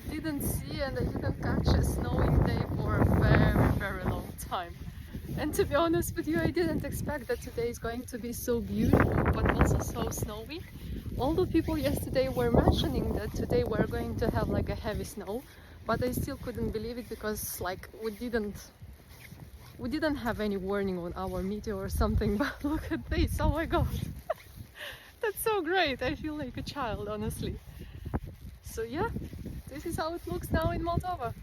didn't see and I didn't catch a snowing day for a very long time. And to be honest with you, I didn't expect that today is going to be so beautiful but also so snowy. All the people yesterday were mentioning that today we're going to have like a heavy snow, but I still couldn't believe it because like we didn't have any warning on our meteor or something. But look at this, oh my god. That's so great. I feel like a child, honestly. So yeah, this is how it looks now in Moldova.